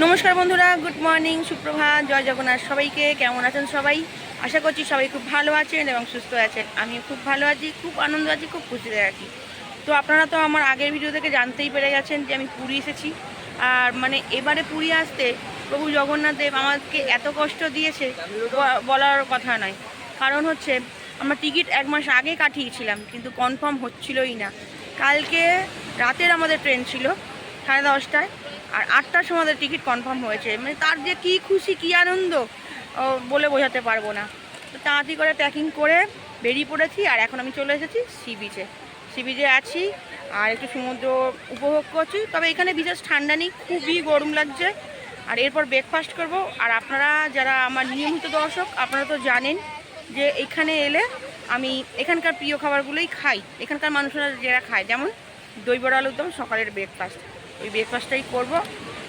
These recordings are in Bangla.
নমস্কার বন্ধুরা, গুড মর্নিং, সুপ্রভাত, জয় জগন্নাথ। সবাইকে কেমন আছেন সবাই? আশা করছি সবাই খুব ভালো আছেন এবং সুস্থ আছেন। আমি খুব ভালো আছি, খুব আনন্দ আছি, খুব খুশিতে আছি। তো আপনারা তো আমার আগের ভিডিও থেকে জানতেই পেরে গেছেন যে আমি পুরী এসেছি। আর মানে এবারে পুরী আসতে প্রভু জগন্নাথ দেব আমাকে এত কষ্ট দিয়েছে বলার কথা নয়। কারণ হচ্ছে আমরা টিকিট 1 মাস আগে কাটিয়েছিলাম, কিন্তু কনফার্ম হচ্ছিলই না। কালকে রাতের আমাদের ট্রেন ছিল 10:30টায়, আর 8টার সময় আমাদের টিকিট কনফার্ম হয়েছে। মানে তার যে কী খুশি, কী আনন্দ বলে বোঝাতে পারবো না। তো তাড়াতাড়ি করে প্যাকিং করে বেরিয়ে পড়েছি। আর এখন আমি চলে এসেছি সি বিচে আছি আর একটু সমুদ্র উপভোগ করছি। তবে এখানে বিশেষ ঠান্ডা নেই, খুবই গরম লাগছে। আর এরপর ব্রেকফাস্ট করব। আর আপনারা যারা আমার নিয়মিত দর্শক, আপনারা তো জানেন যে এখানে এলে আমি এখানকার প্রিয় খাবারগুলোই খাই। এখানকার মানুষরা যারা খায়, যেমন দই বড়া, আলুর দম সকালের ব্রেকফাস্ট। ওই ব্রেকফাস্টটাই করবো,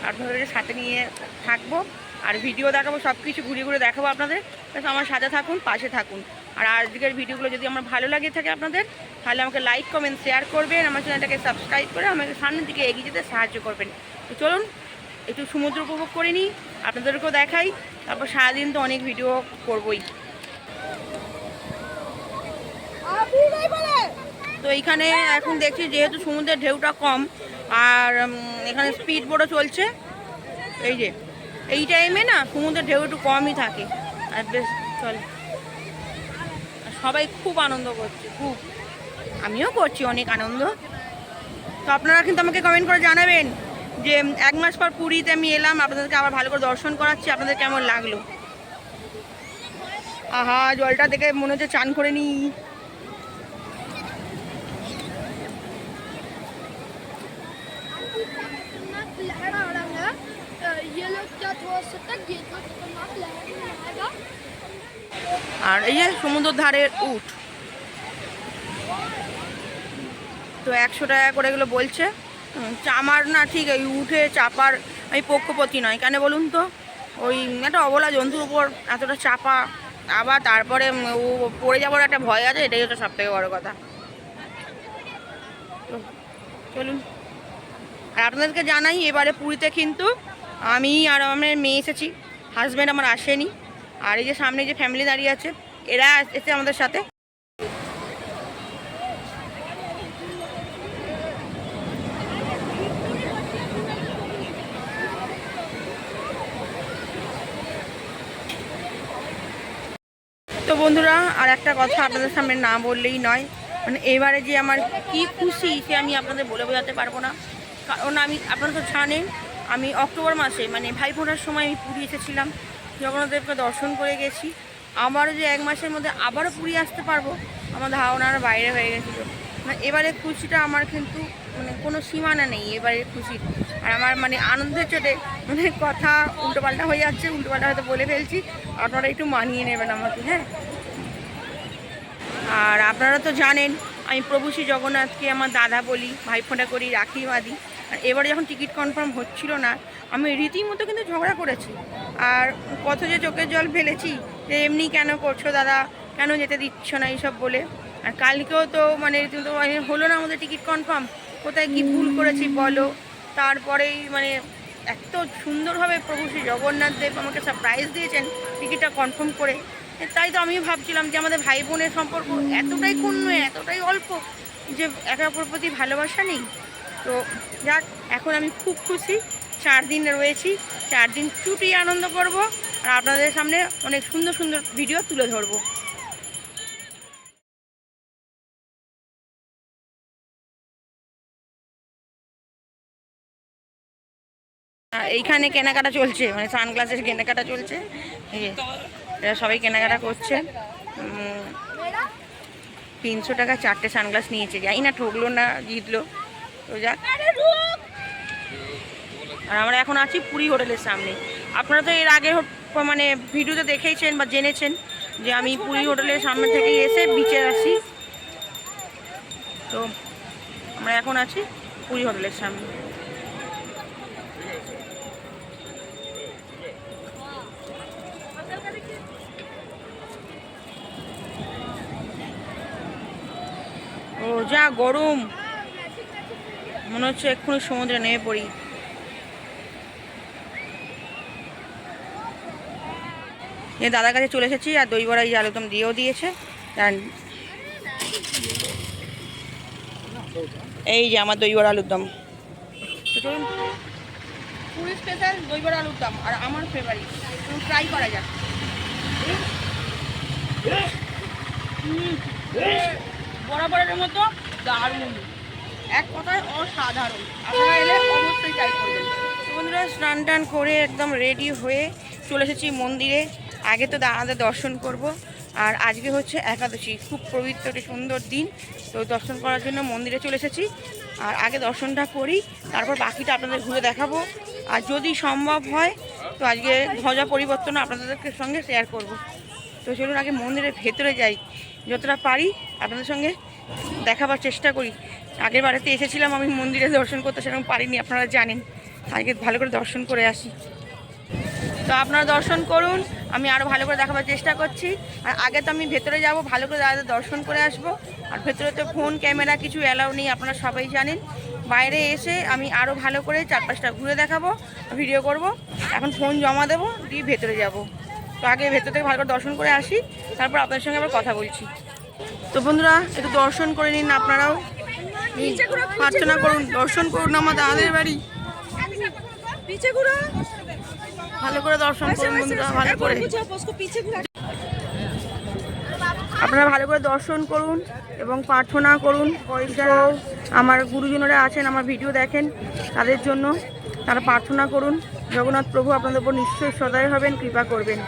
আপনাদের সাথে নিয়ে থাকবো আর ভিডিও দেখাবো, সব কিছু ঘুরে ঘুরে দেখাবো আপনাদের। আমার সাথে থাকুন, পাশে থাকুন। আর আজকের ভিডিওগুলো যদি আমার ভালো লাগে থাকে আপনাদের, তাহলে আমাকে লাইক, কমেন্ট, শেয়ার করবেন। আমার চ্যানেলটাকে সাবস্ক্রাইব করে আমাকে সামনের দিকে এগিয়ে যেতে সাহায্য করবেন। তো চলুন একটু সমুদ্র উপভোগ করে নিই, আপনাদেরকেও দেখাই। তারপর সারাদিন তো অনেক ভিডিও করবই। তো এইখানে এখন দেখছি যেহেতু সমুদ্রের ঢেউটা কম, আর এখানে স্পিড বোটও চলছে। এই যে এই টাইমে না সমুদ্রের ঢেউ একটু কমই থাকে। আর বেশ চল, সবাই খুব আনন্দ করছে, খুব। আমিও করছি অনেক আনন্দ। তো আপনারা কিন্তু আমাকে কমেন্ট করে জানাবেন যে 1 মাস পর পুরীতে আমি এলাম, আপনাদেরকে আবার ভালো করে দর্শন করাচ্ছি, আপনাদের কেমন লাগলো। আহা, জলটা দেখে মনে হচ্ছে চান করে নিই। আর এই যে সমুদ্রের ধারের উট, তো 100 টাকা করে এগুলো বলছে। আমার না ঠিক এই উঠে চাপার আমি পক্ষপাতী নয়। কেন বলুন তো? ওই একটা অবলা জন্তুর উপর এতটা চাপা, আবার তারপরে ও পড়ে যাওয়ার একটা ভয় আছে, এটাই হচ্ছে সবথেকে বড় কথা। তো চলুন, আর আপনাদেরকে জানাই এবারে পুরীতে কিন্তু আমি আর আমার মেয়ে এসেছি, হাজব্যান্ড আমার আসেনি। আর এই যে সামনে যে ফ্যামিলি দাঁড়িয়ে আছে, এরা এসেছে আমাদের সাথে। তো বন্ধুরা, আর একটা কথা আপনাদের সামনে না বললেই নয়। মানে এবারে যে আমার কি খুশি, সে আমি আপনাদের বলে বোঝাতে পারবো না। কারণ আপনারা তো জানেন আমি অক্টোবর মাসে মানে ভাইফোঁটার সময় আমি পুরী এসেছিলাম, জগন্নাথদেবকে দর্শন করে গেছি। আবারও যে 1 মাসের মধ্যে আবারও পুরী আসতে পারবো, আমার ধারণার বাইরে হয়ে গেছিলো। মানে এবারে খুশিটা আমার কিন্তু মানে কোনো সীমানা নেই এবারের খুশির। আর আমার মানে আনন্দের চোটে মানে কথা উল্টোপাল্টা হয়ে যাচ্ছে, উল্টোপাল্টা হয়তো বলে ফেলছি, আপনারা একটু মানিয়ে নেবেন আমাকে, হ্যাঁ। আর আপনারা তো জানেন আমি প্রভু শ্রী জগন্নাথকে আমার দাদা বলি, ভাইফোঁটা করি, রাখি বাঁধি। আর এবারে যখন টিকিট কনফার্ম হচ্ছিল না, আমি রীতিমতো কিন্তু ঝগড়া করেছি। আর কত যে চোখের জল ফেলেছি যে এমনি কেন করছো দাদা, কেন যেতে দিচ্ছ না, এইসব বলে। আর কালকেও তো মানে রীতিমতো হলো না আমাদের টিকিট কনফার্ম। কোথায় কি ভুল করেছি বলো। তারপরেই মানে এত সুন্দরভাবে প্রভু শ্রী জগন্নাথ দেব আমাকে সারপ্রাইজ দিয়েছেন টিকিটটা কনফার্ম করে। তাই তো আমি ভাবছিলাম যে আমাদের ভাই বোনের সম্পর্ক এতটাই ক্ষুণ্ণ, এতটাই অল্প যে একে অপরের প্রতি ভালোবাসা নেই। তো যাক, এখন আমি খুব খুশি। 4 দিন রয়েছি, 4 দিন চুটিয়ে আনন্দ করব। আর আপনাদের সামনে অনেক সুন্দর সুন্দর ভিডিও তুলে ধরবো। এইখানে কেনাকাটা চলছে, মানে সানগ্লাসের কেনাকাটা চলছে। এই যে এরা সবাই কেনাকাটা করছে। 300 টাকা 4টে সানগ্লাস নিয়েছে, যাই না ঠকলো না জিতলো। তো যাক, আর আমরা এখন আছি পুরী হোটেলের সামনে। আপনারা তো এর আগে মানে ভিডিওতে দেখেইছেন বা জেনেছেন যে আমি পুরী হোটেলের সামনে থেকে এসে বিচে আসি। তো আমরা এখন আছি পুরী হোটেলের সামনে। ও যা গরম, মনে হচ্ছে এক্ষুনি সমুদ্রে নেমে পড়ি। এই দাদার কাছে চলে এসেছি, আর দই বড়া এই যে আলুদম দিয়েও দিয়েছে। এই যে আমার দই বড়া আলুর দম। তো চলুন, পুরী স্পেশাল দই বড়া আলুর দম আর আমার ফেভারিট, ট্রাই করা যাক। বরাবরের মতো দারুণ, এক কথায় অসাধারণ। আপনারা এলে অবশ্যই ট্রাই করবেন। বন্ধুরা স্নান টান করে একদম রেডি হয়ে চলে এসেছি মন্দিরে। আগে তো দাদাদের দর্শন করব, আর আজকে হচ্ছে একাদশী, খুব পবিত্র একটি সুন্দর দিন। তো দর্শন করার জন্য মন্দিরে চলে এসেছি। আর আগে দর্শনটা করি, তারপর বাকিটা আপনাদের ঘুরে দেখাবো। আর যদি সম্ভব হয় তো আজকে ধ্বজা পরিবর্তন আপনাদের সঙ্গে শেয়ার করব। তো চলুন আগে মন্দিরের ভেতরে যাই, যতটা পারি আপনাদের সঙ্গে দেখাবার চেষ্টা করি। আগের বারেতে এসেছিলাম আমি মন্দিরে দর্শন করতে, সেরকম পারিনি, আপনারা জানেন। আজকে ভালো করে দর্শন করে আসি। তো আপনারা দর্শন করুন, আমি আরও ভালো করে দেখাবার চেষ্টা করছি। আর আগে তো আমি ভেতরে যাব, ভালো করে দাদাদের দর্শন করে আসব। আর ভেতরে তো ফোন ক্যামেরা কিছু অ্যালাউ নেই, আপনারা সবাই জানেন। বাইরে এসে আমি আরও ভালো করে চারপাশটা ঘুরে দেখাবো, ভিডিও করব। এখন ফোন জমা দেবো, দিয়ে ভেতরে যাব। তো আগে ভেতর থেকে ভালো করে দর্শন করে আসি, তারপর আপনাদের সঙ্গে আবার কথা বলছি। তো বন্ধুরা একটু দর্শন করে নিন, আপনারাও প্রার্থনা করুন, দর্শন করুন আমার দাদাদের বাড়ি। ভালো করে দর্শন করুন বন্ধুরা, ভালো করে আপনারা ভালো করে দর্শন করুন এবং প্রার্থনা করুন। যারা আমার গুরুজনেরা আছেন, আমার ভিডিও দেখেন, তাদের জন্য তারা প্রার্থনা করুন। জগন্নাথ প্রভু আপনাদের উপর নিশ্চয়ই সদয় হবেন, কৃপা করবেন।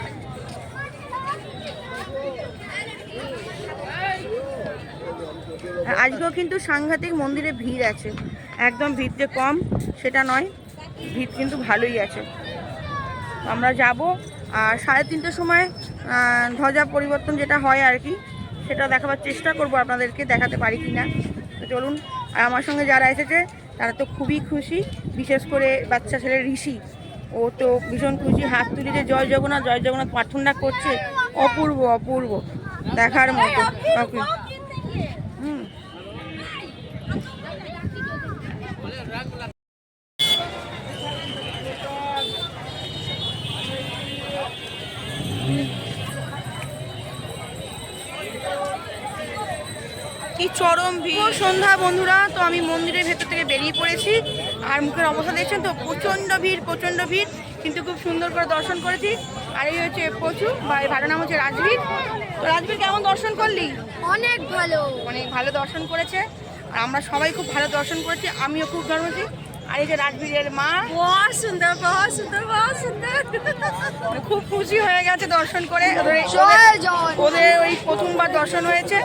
আজকেও কিন্তু সাংঘাতিক মন্দিরে ভিড় আছে, একদম ভিড় যে কম সেটা নয়, ভিড় কিন্তু ভালোই আছে। আমরা যাব, আর 3:30টার সময় ধ্বজা পরিবর্তন যেটা হয় আর কি, সেটা দেখাবার চেষ্টা করব, আপনাদেরকে দেখাতে পারি কি না। তো চলুন। আর আমার সঙ্গে যারা এসেছে তারা তো খুবই খুশি, বিশেষ করে বাচ্চা ছেলে ঋষি, ও তো ভীষণ খুশি, হাত তুলে যে জয় জগন্নাথ জয় জগন্নাথ প্রার্থনা করছে। অপূর্ব অপূর্ব, দেখার মতো। ওকে, কি চরম ভিড় সন্ধ্যা বন্ধুরা। তো আমি মন্দিরের ভেতর থেকে বেরিয়ে পড়েছি, আর মুখের অবস্থা দেখছেন তো, প্রচণ্ড ভিড় প্রচণ্ড ভিড়, কিন্তু খুব সুন্দর করে দর্শন করেছি। আর এই হচ্ছে প্রচুর, বা এই ভাড়া নাম হচ্ছে রাজবীর। তো রাজবীর কেমন দর্শন করলি? অনেক ভালো, অনেক ভালো দর্শন করেছে, আর আমরা সবাই খুব ভালো দর্শন করেছি, আমিও খুব ধর্মছি। আর এই যে রাজবীরের মা, বহুত সুন্দর বহুত সুন্দর বহুত সুন্দর, খুব খুশি হয়ে গেছে দর্শন করে। ওদের ওই প্রথমবার দর্শন হয়েছে।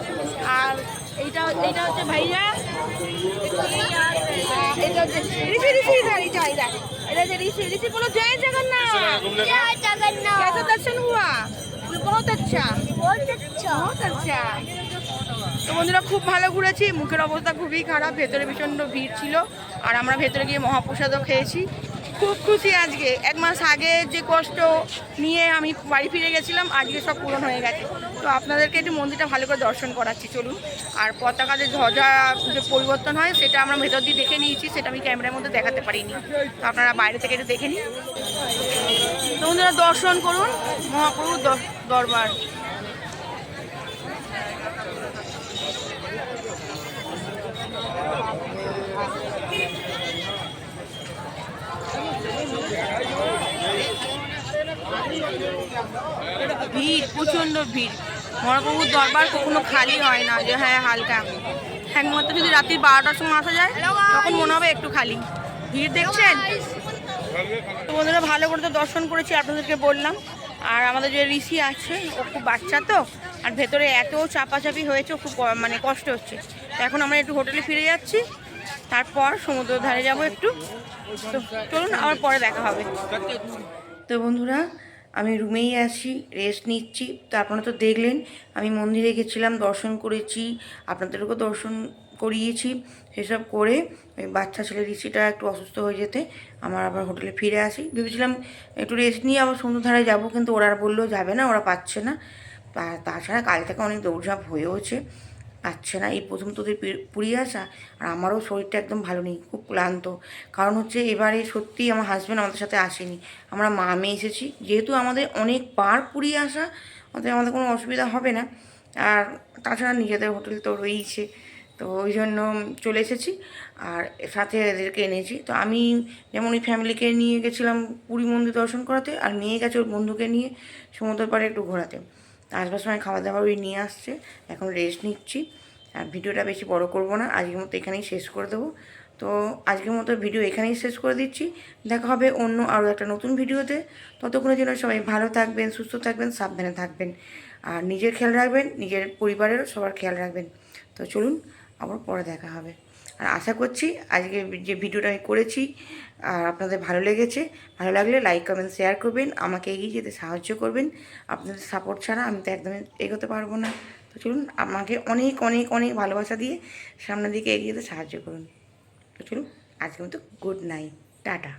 আর এইটা হচ্ছে ভাইয়া, এটা হচ্ছে ঋষি ঋষি ইধর ইধর ইধর, এটা হচ্ছে ঋষি ঋষি বলো জয় জগন্নাথ। জয় জগন্নাথ। कैसा दर्शन हुआ? बहुत अच्छा বহুত আচ্ছা। बहुत अच्छा। তো বন্ধুরা খুব ভালো ঘুরেছি, মুখের অবস্থা খুবই খারাপ, ভেতরে ভীষণ ভিড় ছিল। আর আমরা ভেতরে গিয়ে মহাপ্রসাদও খেয়েছি। খুব খুশি আজকে, 1 মাস আগে যে কষ্ট নিয়ে আমি বাড়ি ফিরে গেছিলাম, আজকে সব পূরণ হয়ে গেছে। তো আপনাদেরকে একটু মন্দিরটা ভালো করে দর্শন করাচ্ছি, চলুন। আর পতাকা যে ধ্বজা যে পরিবর্তন হয়, সেটা আমরা ভেতর দিয়ে দেখে নিয়েছি, সেটা আমি ক্যামেরার মধ্যে দেখাতে পারিনি। তো আপনারা বাইরে থেকে একটু দেখে নিন। তো বন্ধুরা দর্শন করুন মহাপ্রভুর দরবার। ভিড় প্রচণ্ড ভিড়, মহাপ্রভুর দরবার কখনো খালি হয় না, যে হ্যাঁ হালকা, একমাত্র যদি রাত্রি 12টার সময় আসা যায় তখন মনে হবে একটু খালি। ভিড় দেখছেন তো বন্ধুরা, ভালো করে তো দর্শন করেছি, আপনাদেরকে বললাম। আর আমাদের যে ঋষি আছে, ও খুব বাচ্চা তো, আর ভেতরে এত চাপাচাপি হয়েছে, খুব মানে কষ্ট হচ্ছে। এখন আমরা একটু হোটেলে ফিরে যাচ্ছি, তারপর সমুদ্র ধারে যাব একটু। তো চলুন, আবার পরে দেখা হবে। তো বন্ধুরা আমি রুমেই আছি, রেস্ট নিচ্ছি। তো আপনারা তো দেখলেন আমি মন্দিরে গেছিলাম, দর্শন করেছি, আপনাদেরকেও দর্শন করিয়েছি। সেসব করে ওই বাচ্চা ছেলে ঋষিটা একটু অসুস্থ হয়ে যেতে আমার আবার হোটেলে ফিরে আসি। ভেবেছিলাম একটু রেস্ট নিয়ে আবার সমুদ্রধারায় যাবো, কিন্তু ওরা বললো যাবে না, ওরা পাচ্ছে না। তাছাড়া কাল থেকে অনেক দৌড়ঝাঁপ হয়েওছে। আচ্ছা না, এই প্রথম তোদের পুরী আসা। আর আমারও শরীরটা একদম ভালো নেই, খুব ক্লান্ত। কারণ হচ্ছে এবারে সত্যিই আমার হাজব্যান্ড আমাদের সাথে আসেনি, আমরা মা মেয়ে এসেছি। যেহেতু আমাদের অনেকবার পুরী আসা, অতএব আমাদের কোনো অসুবিধা হবে না। আর তাছাড়া নিজেদের হোটেল তো রয়েইছে, তো ওই জন্য চলে এসেছি। আর সাথে এদেরকে এনেছি। তো আমি যেমন ওই ফ্যামিলিকে নিয়ে গেছিলাম পুরী মন্দির দর্শন করাতে, আর মেয়ে গেছে ওর বন্ধুকে নিয়ে সমুদ্র পাড়ে একটু ঘোরাতে। তো আসবার সময় খাওয়া দাওয়া ওই নিয়ে আসছে, এখন রেস্ট নিচ্ছি। আর ভিডিওটা বেশি বড় করব না, আজকের মতো এখানেই শেষ করে দেবো। তো আজকের মতো ভিডিও এখানেই শেষ করে দিচ্ছি। দেখা হবে অন্য আরও একটা নতুন ভিডিওতে। ততক্ষণের জন্য সবাই ভালো থাকবেন, সুস্থ থাকবেন, সাবধানে থাকবেন। আর নিজের খেয়াল রাখবেন, নিজের পরিবারেরও সবার খেয়াল রাখবেন। তো চলুন, আবার পরে দেখা হবে। আর আশা করছি আজকে যে ভিডিওটা আমি করেছি আর আপনাদের ভালো লেগেছে। ভালো লাগলে লাইক কমেন্ট শেয়ার করবেন, আমাকে এগিয়ে যেতে সাহায্য করবেন। আপনাদের সাপোর্ট ছাড়া আমি তো একদমই এগোতে পারবো না। তো চলুন, আমাকে অনেক অনেক অনেক ভালোবাসা দিয়ে সামনের দিকে এগিয়ে যেতে সাহায্য করুন। তো চলুন, আজকে মতো গুড নাইট, টাটা।